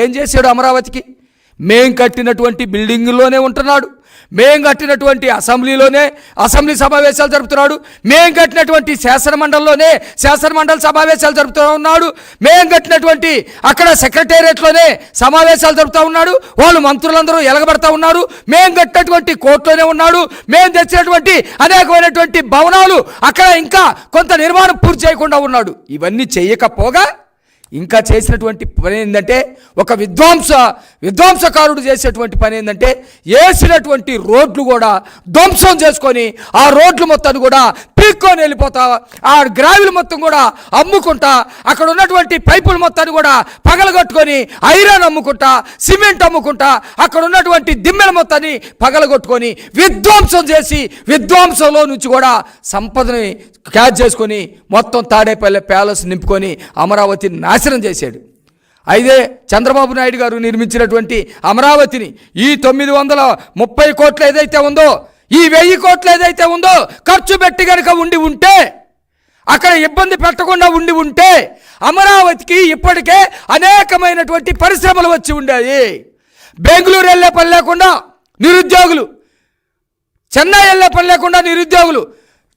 ఏం చేశాడు అమరావతికి? మేం కట్టినటువంటి బిల్డింగుల్లోనే ఉంటున్నాడు, మేం కట్టినటువంటి అసెంబ్లీ సమావేశాలు జరుపుతున్నాడు, మేం కట్టినటువంటి శాసనమండలి సమావేశాలు జరుపుతూ ఉన్నాడు, మేం కట్టినటువంటి అక్కడ సెక్రటేరియట్లోనే సమావేశాలు జరుపుతూ ఉన్నాడు, వాళ్ళు మంత్రులందరూ ఎలగబడతా ఉన్నారు, మేం కట్టినటువంటి కోర్టులోనే ఉన్నాడు, మేం తెచ్చినటువంటి అనేకమైనటువంటి భవనాలు అక్కడ ఇంకా కొంత నిర్మాణం పూర్తి చేయకుండా ఉన్నాడు. ఇవన్నీ చేయకపోగా ఇంకా చేసినటువంటి పని ఏంటంటే, ఒక విధ్వంసకారుడు చేసేటువంటి పని ఏంటంటే, వేసినటువంటి రోడ్లు కూడా ధ్వంసం చేసుకొని ఆ రోడ్లు మొత్తాన్ని కూడా పీక్కొని వెళ్ళిపోతా, ఆ గ్రావిల్ మొత్తం కూడా అమ్ముకుంటా, అక్కడ ఉన్నటువంటి పైపులు మొత్తాన్ని కూడా పగలగొట్టుకొని ఐరన్ అమ్ముకుంటా, సిమెంట్ అమ్ముకుంటా, అక్కడ ఉన్నటువంటి దిమ్మెల మొత్తాన్ని పగలగొట్టుకొని విధ్వంసం చేసి, విధ్వంసంలో నుంచి కూడా సంపదని క్యాచ్ చేసుకొని మొత్తం తాడేపల్లి ప్యాలెస్ నింపుకొని అమరావతిని నాశనం చేశాడు. అయితే చంద్రబాబు నాయుడు గారు నిర్మించినటువంటి అమరావతిని ఈ 930 కోట్లు ఏదైతే ఉందో, ఈ 1000 కోట్లు ఏదైతే ఉందో ఖర్చు పెట్టి కనుక ఉంటే, అక్కడ ఇబ్బంది పెట్టకుండా ఉంటే అమరావతికి ఇప్పటికే అనేకమైనటువంటి పరిశ్రమలు వచ్చి ఉండేవి. బెంగళూరు వెళ్ళే పని లేకుండా నిరుద్యోగులు, చెన్నై వెళ్ళే పని లేకుండా నిరుద్యోగులు,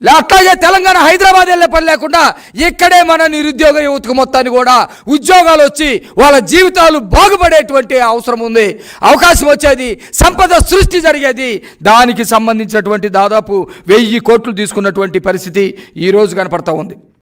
అట్లాగే తెలంగాణ హైదరాబాద్ వెళ్ళే పని లేకుండా ఇక్కడే మన నిరుద్యోగ యువతకు మొత్తాన్ని కూడా ఉద్యోగాలు వచ్చి వాళ్ళ జీవితాలు బాగుపడేటువంటి అవసరం ఉంది, అవకాశం వచ్చేది, సంపద సృష్టి జరిగేది. దానికి సంబంధించినటువంటి దాదాపు 1000 కోట్లు తీసుకున్నటువంటి పరిస్థితి ఈరోజు కనపడతా ఉంది.